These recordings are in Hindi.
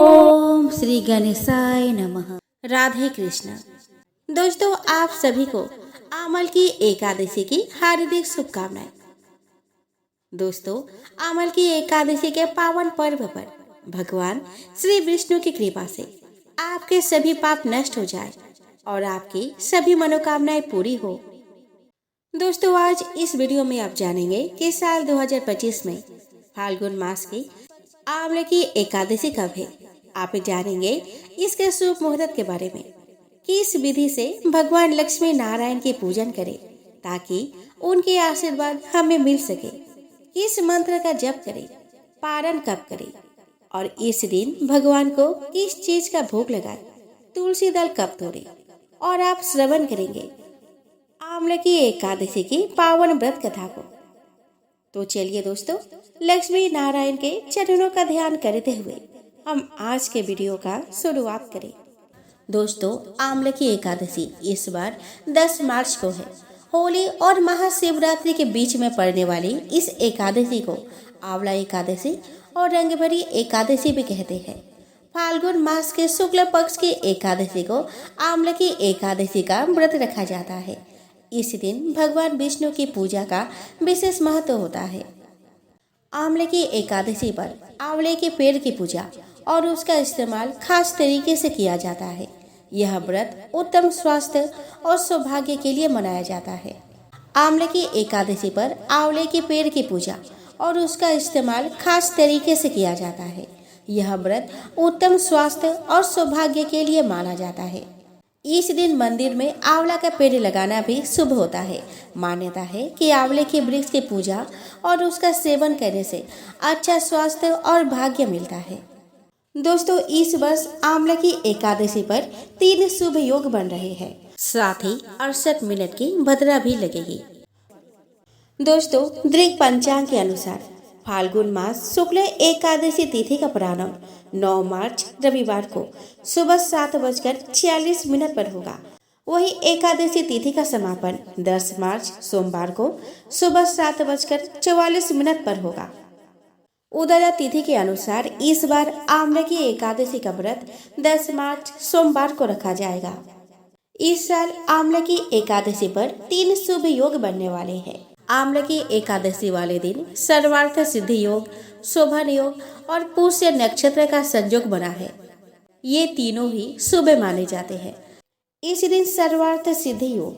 ओम श्री गणेशाय नमः। राधे कृष्ण। दोस्तों, आप सभी को आमल की एकादशी की हार्दिक शुभकामनाएं। दोस्तों, आमल की एकादशी के पावन पर्व पर भगवान श्री विष्णु की कृपा से आपके सभी पाप नष्ट हो जाए और आपकी सभी मनोकामनाएं पूरी हो। दोस्तों, आज इस वीडियो में आप जानेंगे कि साल 2025 में फाल्गुन मास की आंवले की एकादशी कब है। आप जानेंगे इसके शुभ मुहूर्त के बारे में, किस विधि से भगवान लक्ष्मी नारायण की पूजन करें ताकि उनके आशीर्वाद हमें मिल सके, किस मंत्र का जप करें, पारण कब करें और इस दिन भगवान को किस चीज का भोग लगाए, तुलसी दल कब तोड़े और आप श्रवण करेंगे आंवले की एकादशी की पावन व्रत कथा को। तो चलिए दोस्तों, लक्ष्मी नारायण के चरणों का ध्यान करते हुए हम आज के वीडियो का शुरुआत करें। दोस्तों, आंवले की एकादशी इस बार 10 मार्च को है। होली और महाशिवरात्रि के बीच में पड़ने वाली इस एकादशी को आंवला एकादशी और रंगभरी एकादशी भी कहते हैं। फाल्गुन मास के शुक्ल पक्ष की एकादशी को आंवले की एकादशी का व्रत रखा जाता है। इस दिन भगवान विष्णु की पूजा का विशेष महत्व होता है। आंवले की एकादशी पर आंवले के पेड़ की पूजा और उसका इस्तेमाल खास तरीके से किया जाता है। यह व्रत उत्तम स्वास्थ्य और सौभाग्य के लिए मनाया जाता है। आंवले की एकादशी पर आंवले के पेड़ की पूजा और उसका इस्तेमाल खास तरीके से किया जाता है। यह व्रत उत्तम स्वास्थ्य और सौभाग्य के लिए माना जाता है। इस दिन मंदिर में आंवला का पेड़ लगाना भी शुभ होता है। मान्यता है कि आंवले के वृक्ष की पूजा और उसका सेवन करने से अच्छा स्वास्थ्य और भाग्य मिलता है। दोस्तों, इस वर्ष आंवले की एकादशी पर 3 शुभ योग बन रहे हैं। साथ ही 68 मिनट की भद्रा भी लगेगी। दोस्तों, दृक पंचांग के अनुसार फाल्गुन मास शुक्ल एकादशी तिथि का प्रारंभ 9 मार्च रविवार को सुबह 7:46 पर होगा। वही एकादशी तिथि का समापन 10 मार्च सोमवार को सुबह 7:44 पर होगा। उदया तिथि के अनुसार इस बार आंवले की एकादशी का व्रत 10 मार्च सोमवार को रखा जाएगा। इस साल आंवले की एकादशी पर 3 शुभ योग बनने वाले हैं। आंवले की एकादशी वाले दिन सर्वार्थ सिद्धि योग, शोभन योग और पुष्य नक्षत्र का संयोग बना है। ये तीनों ही शुभ माने जाते हैं। इस दिन सर्वार्थ सिद्धि योग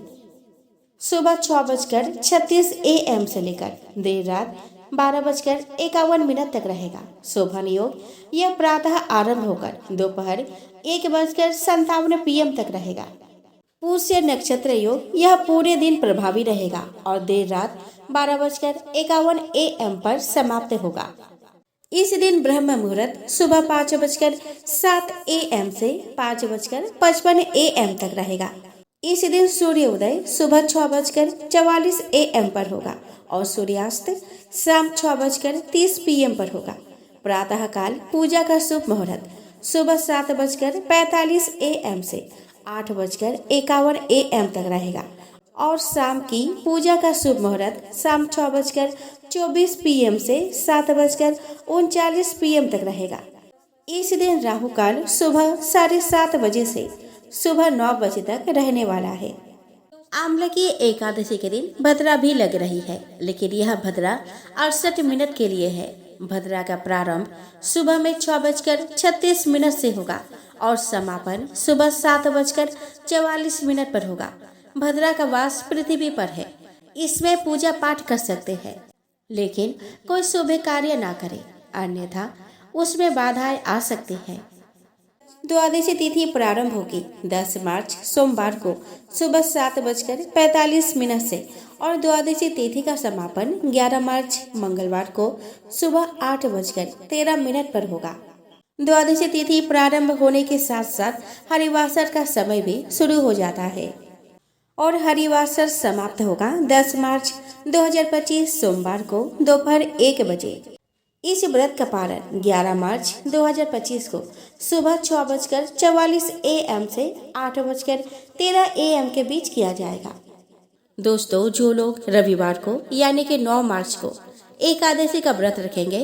सुबह 6:36 AM से लेकर देर रात 12:51 तक रहेगा। शोभन योग यह प्रातः आरंभ होकर दोपहर 1:57 PM तक रहेगा। पुष्य नक्षत्र योग यह पूरे दिन प्रभावी रहेगा और देर रात 12:51 AM पर समाप्त होगा। इस दिन ब्रह्म मुहूर्त सुबह 5:07 AM से 5:55 AM तक रहेगा। इस दिन सूर्य उदय सुबह 6:44 AM पर होगा और सूर्यास्त शाम 6:30 PM पर होगा। प्रातः काल पूजा का शुभ मुहूर्त सुबह 7:45 AM से 8:51 AM तक रहेगा और शाम की पूजा का शुभ मुहूर्त शाम 6:24 PM से 7:39 PM तक रहेगा। इस दिन राहु काल सुबह 7:30 बजे से सुबह 9 बजे तक रहने वाला है। आंवले की एकादशी के दिन भद्रा भी लग रही है, लेकिन यह भद्रा 68 मिनट के लिए है। भद्रा का प्रारंभ सुबह में 6:36 से होगा और समापन सुबह 7:44 पर होगा। भद्रा का वास पृथ्वी पर है। इसमें पूजा पाठ कर सकते हैं, लेकिन कोई शुभ कार्य ना करें, अन्यथा उसमें बाधाएं आ सकती हैं। द्वादशी तिथि प्रारंभ होगी 10 मार्च सोमवार को सुबह 7:45 से और द्वादशी तिथि का समापन 11 मार्च मंगलवार को सुबह 8:13 पर होगा। द्वादशी तिथि प्रारंभ होने के साथ साथ हरिवासर का समय भी शुरू हो जाता है और हरिवासर समाप्त होगा 10 मार्च 2025 सोमवार को दोपहर 1 बजे। इस व्रत का पारण 11 मार्च 2025 को सुबह 6:44 AM से 8:13 AM के बीच किया जाएगा। दोस्तों, जो लोग रविवार को यानी कि 9 मार्च को एकादशी का व्रत रखेंगे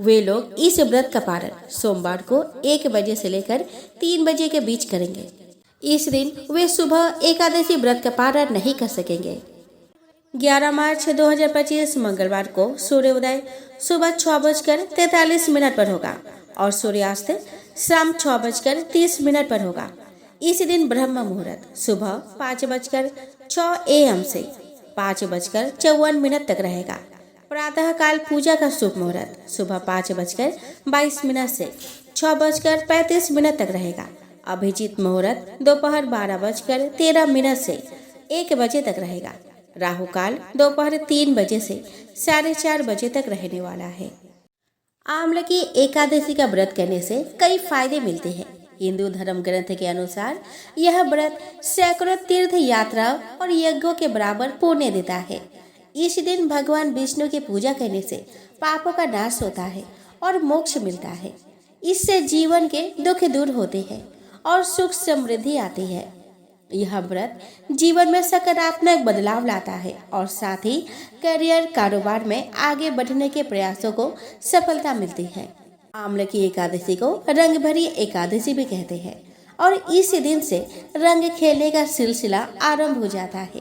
वे लोग इस व्रत का पारण सोमवार को 1 बजे से लेकर 3 बजे के बीच करेंगे। इस दिन वे सुबह एकादशी व्रत का पारण नहीं कर सकेंगे। 11 मार्च 2025 मंगलवार को सूर्योदय सुबह 6:43 पर होगा और सूर्यास्त शाम 6:30 पर होगा। इस दिन ब्रह्म मुहूर्त सुबह 5:06 AM से 5:54 तक रहेगा। प्रातः काल पूजा का शुभ मुहूर्त सुबह 5:22 से 6:35 तक रहेगा। अभिजीत मुहूर्त दोपहर 12:13 से 1 बजे तक रहेगा। राहु काल दोपहर 3 बजे से 4:30 बजे तक रहने वाला है। आम्ल की एकादशी का व्रत करने से कई फायदे मिलते हैं। हिंदू धर्म ग्रंथ के अनुसार यह व्रत सैकड़ों तीर्थ यात्रा और यज्ञों के बराबर पुण्य देता है। इस दिन भगवान विष्णु की पूजा करने से पापों का नाश होता है और मोक्ष मिलता है। इससे जीवन के दुख दूर होते हैं और सुख समृद्धि आती है। यह व्रत जीवन में सकारात्मक बदलाव लाता है और साथ ही करियर कारोबार में आगे बढ़ने के प्रयासों को सफलता मिलती है। आम्ल की एकादशी को रंग भरी एकादशी भी कहते हैं और इस दिन से रंग खेलने का सिलसिला आरंभ हो जाता है।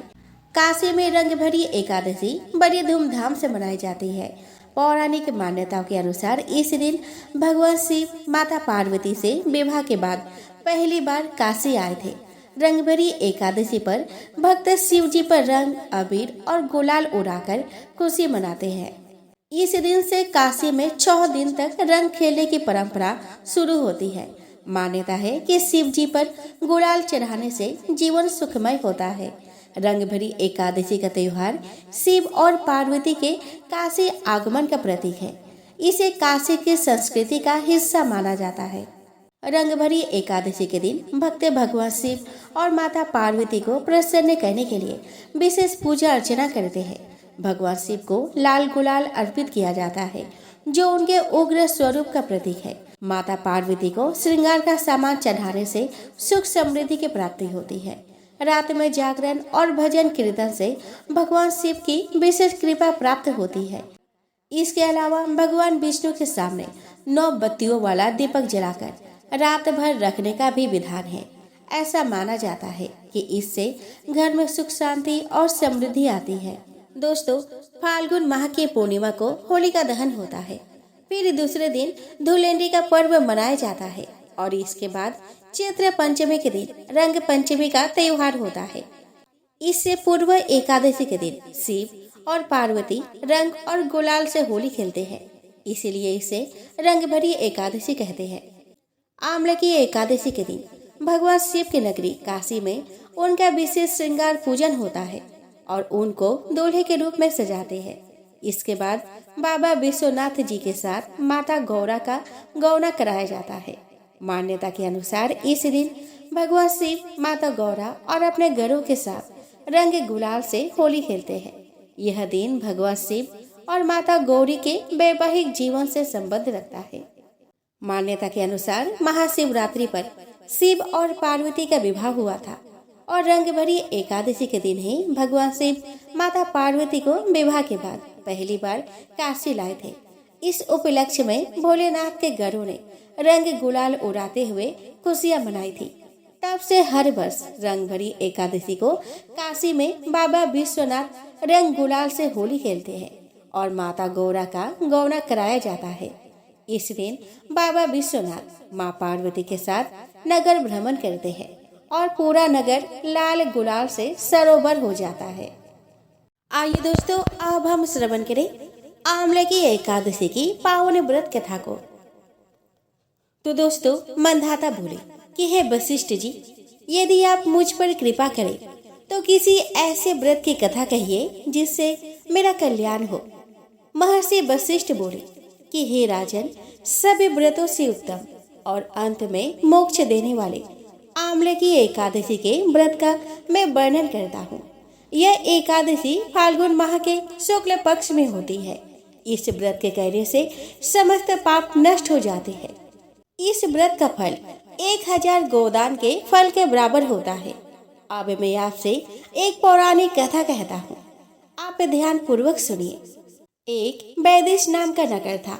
काशी में रंग भरी एकादशी बड़ी धूमधाम से मनाई जाती है। पौराणिक मान्यताओं के अनुसार इस दिन भगवान शिव माता पार्वती से विवाह के बाद पहली बार काशी आए थे। रंगभरी एकादशी पर भक्त शिव जी पर रंग अबीर और गुलाल उड़ाकर खुशी मनाते हैं। इस दिन से काशी में 6 दिन तक रंग खेलने की परंपरा शुरू होती है। मान्यता है कि शिव जी पर गुलाल चढ़ाने से जीवन सुखमय होता है। रंग भरी एकादशी का त्योहार शिव और पार्वती के काशी आगमन का प्रतीक है। इसे काशी की संस्कृति का हिस्सा माना जाता है। रंग भरी एकादशी के दिन भक्त भगवान शिव और माता पार्वती को प्रसन्न करने के लिए विशेष पूजा अर्चना करते हैं। भगवान शिव को लाल गुलाल अर्पित किया जाता है जो उनके उग्र स्वरूप का प्रतीक है। माता पार्वती को श्रृंगार का सामान चढ़ाने से सुख समृद्धि की प्राप्ति होती है। रात में जागरण और भजन कीर्तन से भगवान शिव की विशेष कृपा प्राप्त होती है। इसके अलावा भगवान विष्णु के सामने 9 बत्तियों वाला दीपक जलाकर रात भर रखने का भी विधान है। ऐसा माना जाता है कि इससे घर में सुख शांति और समृद्धि आती है। दोस्तों, फाल्गुन माह की पूर्णिमा को होलिका दहन होता है। फिर दूसरे दिन धुलेंडी का पर्व मनाया जाता है और इसके बाद चैत्र पंचमी के दिन रंग पंचमी का त्योहार होता है। इससे पूर्व एकादशी के दिन शिव और पार्वती रंग और गुलाल से होली खेलते हैं, इसलिए इसे रंग भरी एकादशी कहते हैं। आम्ल की एकादशी के दिन भगवान शिव की नगरी काशी में उनका विशेष श्रृंगार पूजन होता है और उनको दूल्हे के रूप में सजाते हैं। इसके बाद बाबा विश्वनाथ जी के साथ माता गौरा का गौना कराया जाता है। मान्यता के अनुसार इस दिन भगवान शिव माता गौरा और अपने गरों के साथ रंग गुलाल से होली खेलते हैं। यह दिन भगवान शिव और माता गौरी के वैवाहिक जीवन से संबंध रखता है। मान्यता के अनुसार महाशिवरात्रि पर शिव और पार्वती का विवाह हुआ था और रंग भरी एकादशी के दिन ही भगवान शिव माता पार्वती को विवाह के बाद पहली बार काशी लाए थे। इस उपलक्ष्य में भोलेनाथ के गरों ने रंग गुलाल उड़ाते हुए खुशियां मनाई थी। तब से हर वर्ष रंग भरी एकादशी को काशी में बाबा विश्वनाथ रंग गुलाल से होली खेलते हैं और माता गौरा का गौना कराया जाता है। इस दिन बाबा विश्वनाथ माँ पार्वती के साथ नगर भ्रमण करते हैं और पूरा नगर लाल गुलाल से सरोवर हो जाता है। आइए दोस्तों, अब हम श्रवण करें आम्ल की एकादशी की पावन व्रत कथा को। तो दोस्तों, मंधाता बोले कि हे वशिष्ठ जी, यदि आप मुझ पर कृपा करें तो किसी ऐसे व्रत की कथा कहिए जिससे मेरा कल्याण हो। महर्षि वशिष्ठ बोले कि हे राजन, सभी व्रतों से उत्तम और अंत में मोक्ष देने वाले आम्ल की एकादशी के व्रत का मैं वर्णन करता हूँ। यह एकादशी फाल्गुन माह के शुक्ल पक्ष में होती है। इस व्रत के करने से समस्त पाप नष्ट हो जाते हैं। इस व्रत का फल 1000 गोदान के फल के बराबर होता है। अब मैं आपसे एक पौराणिक कथा कहता हूँ, आप ध्यान पूर्वक सुनिए। एक वैदेश नाम का नगर था।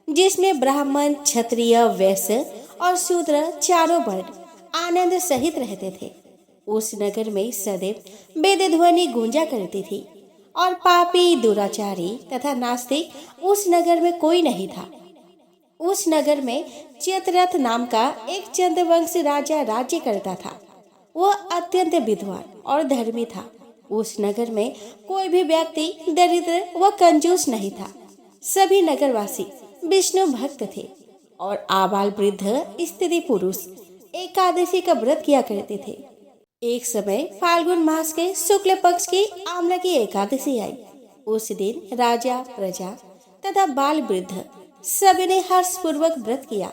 जिसमें ब्राह्मण, क्षत्रिय, वैश्य और शूद्र चारों वर्ण आनंद सहित रहते थे। उस नगर में सदैव वेद ध्वनि गूंजा करती थी और पापी, दुराचारी तथा नास्तिक उस नगर में कोई नहीं था। उस नगर में चेतरथ नाम का एक चंद्रवंशी राजा राज्य करता था। वह अत्यंत विद्वान और धर्मी था। उस नगर में कोई भी व्यक्ति दरिद्र व कंजूस नहीं था। सभी नगरवासी विष्णु भक्त थे और आबाल वृद्ध, स्त्री पुरुष एकादशी का व्रत किया करते थे। एक समय फाल्गुन मास के शुक्ल पक्ष की आम्ल की एकादशी आई। उस दिन राजा, प्रजा तथा बाल वृद्ध सभी ने हर्ष पूर्वक व्रत किया।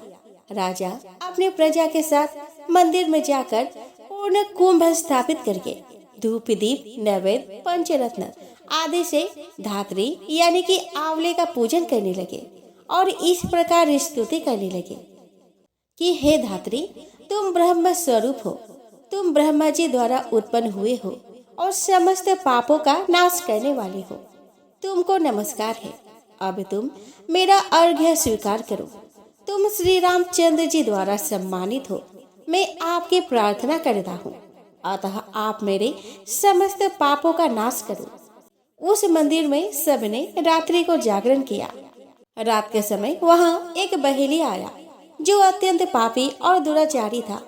राजा अपने प्रजा के साथ मंदिर में जाकर पूर्ण कुंभ स्थापित करके धूप, दीप, नैवेद्य, पंचरत्न आदि से धात्री यानी कि आंवले का पूजन करने लगे और इस प्रकार स्तुति करने लगे कि हे धात्री, तुम ब्रह्म स्वरूप हो, तुम ब्रह्मा जी द्वारा उत्पन्न हुए हो और समस्त पापों का नाश करने वाले हो। तुमको नमस्कार है। अब तुम मेरा अर्घ्य स्वीकार करो। तुम श्री रामचंद्र जी द्वारा सम्मानित हो। मैं आपकी प्रार्थना करता हूँ, अतः आप मेरे समस्त पापों का नाश करो। उस मंदिर में सबने रात्रि को जागरण किया। रात के समय वहाँ एक बहेलिया आया जो अत्यंत पापी और दुराचारी था।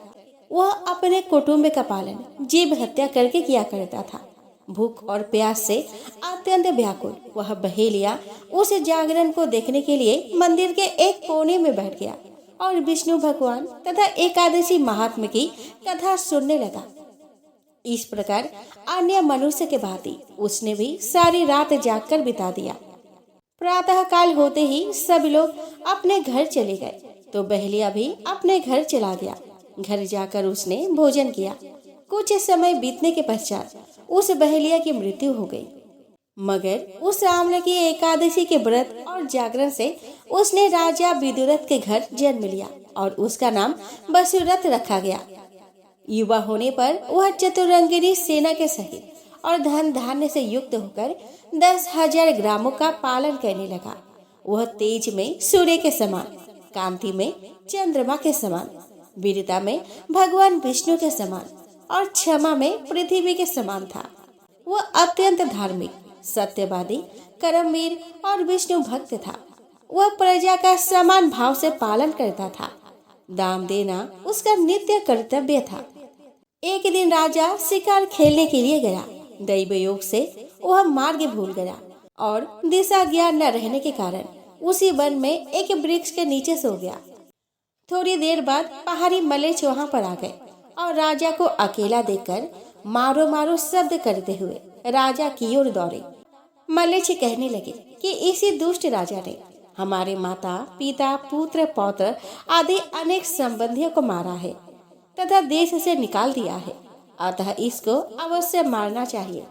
वह अपने कुटुंब का पालन जीव हत्या करके किया करता था। भूख और प्यास से अत्यंत व्याकुल वह बहेलिया उस जागरण को देखने के लिए मंदिर के एक कोने में बैठ गया और विष्णु भगवान तथा एकादशी महात्म्य की कथा सुनने लगा। इस प्रकार अन्य मनुष्य के भांति उसने भी सारी रात जागकर बिता दिया। प्रातः काल होते ही सब लोग अपने घर चले गए तो बहेलिया भी अपने घर चला गया। घर जाकर उसने भोजन किया। कुछ समय बीतने के पश्चात उस बहेलिया की मृत्यु हो गई। मगर उस आम्ल की एकादशी के व्रत और जागरण से उसने राजा विदुरथ के घर जन्म लिया और उसका नाम वसुरथ रखा गया। युवा होने पर वह चतुरंगिनी सेना के सहित और धन धान्य से युक्त होकर 10,000 ग्रामों का पालन करने लगा। वह तेज में सूर्य के समान, कांति में चंद्रमा के समान, वीरता में भगवान विष्णु के समान और क्षमा में पृथ्वी के समान था। वह अत्यंत धार्मिक, सत्यवादी, कर्मवीर और विष्णु भक्त था। वह प्रजा का समान भाव से पालन करता था। दान देना उसका नित्य कर्तव्य था। एक दिन राजा शिकार खेलने के लिए गया। दैव योग से वह मार्ग भूल गया और दिशा ज्ञान न रहने के कारण उसी वन में एक वृक्ष के नीचे सो गया। थोड़ी देर बाद पहाड़ी मलेच्छ वहां पर आ गए और राजा को अकेला देखकर मारो मारो शब्द करते हुए राजा की ओर दौड़े। मलेच्छ कहने लगे कि इसी दुष्ट राजा ने हमारे माता, पिता, पुत्र, पौत्र आदि अनेक संबंधियों को मारा है तथा देश से निकाल दिया है, अतः इसको अवश्य मारना चाहिए।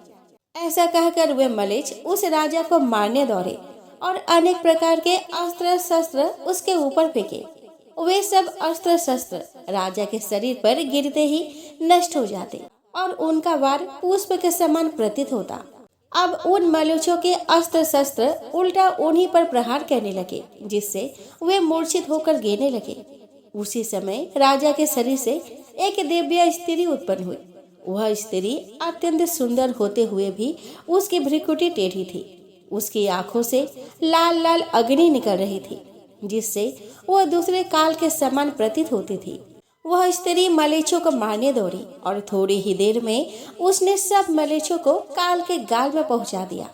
ऐसा कहकर वे मलेच्छ उस राजा को मारने दौड़े और अनेक प्रकार के अस्त्र शस्त्र उसके ऊपर फेंके। वे सब अस्त्र शस्त्र राजा के शरीर पर गिरते ही नष्ट हो जाते और उनका वार पुष्प के समान प्रतीत होता। अब उन मलेच्छों के अस्त्र शस्त्र उल्टा उन्हीं पर प्रहार करने लगे, जिससे वे मूर्छित होकर गिरने लगे। उसी समय राजा के शरीर से एक दिव्य स्त्री उत्पन्न हुई। वह स्त्री अत्यंत सुंदर होते हुए भी उसकी भ्रिकुटी टेढ़ी थी। उसकी आंखों से लाल लाल अग्नि निकल रही थी, जिससे वह दूसरे काल के समान प्रतीत होती थी। वह स्त्री मलेच्छों को मारने दौड़ी और थोड़ी ही देर में उसने सब मलेच्छों को काल के गाल में पहुंचा दिया।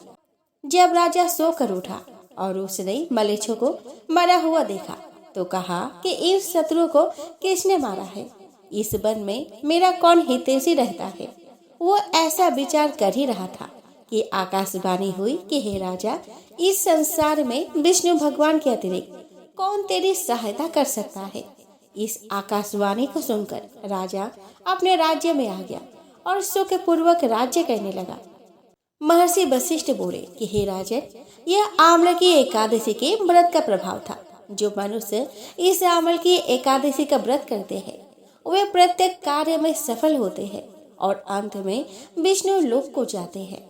जब राजा सोकर उठा और उसने मलेच्छों को मरा हुआ देखा तो कहा कि इस शत्रु को किसने मारा है? इस वन में मेरा कौन हितैषी रहता है? वो ऐसा विचार कर ही रहा था कि आकाशवाणी हुई कि हे राजा, इस संसार में विष्णु भगवान के अतिरिक्त कौन तेरी सहायता कर सकता है? इस आकाशवाणी को सुनकर राजा अपने राज्य में आ गया और सुख पूर्वक राज्य करने लगा। महर्षि वशिष्ठ बोले कि हे राजन, यह आम्ल की एकादशी के व्रत का प्रभाव था। जो मनुष्य इस आम्ल की एकादशी का व्रत करते हैं वे प्रत्येक कार्य में सफल होते हैं और अंत में विष्णु लोक को जाते हैं।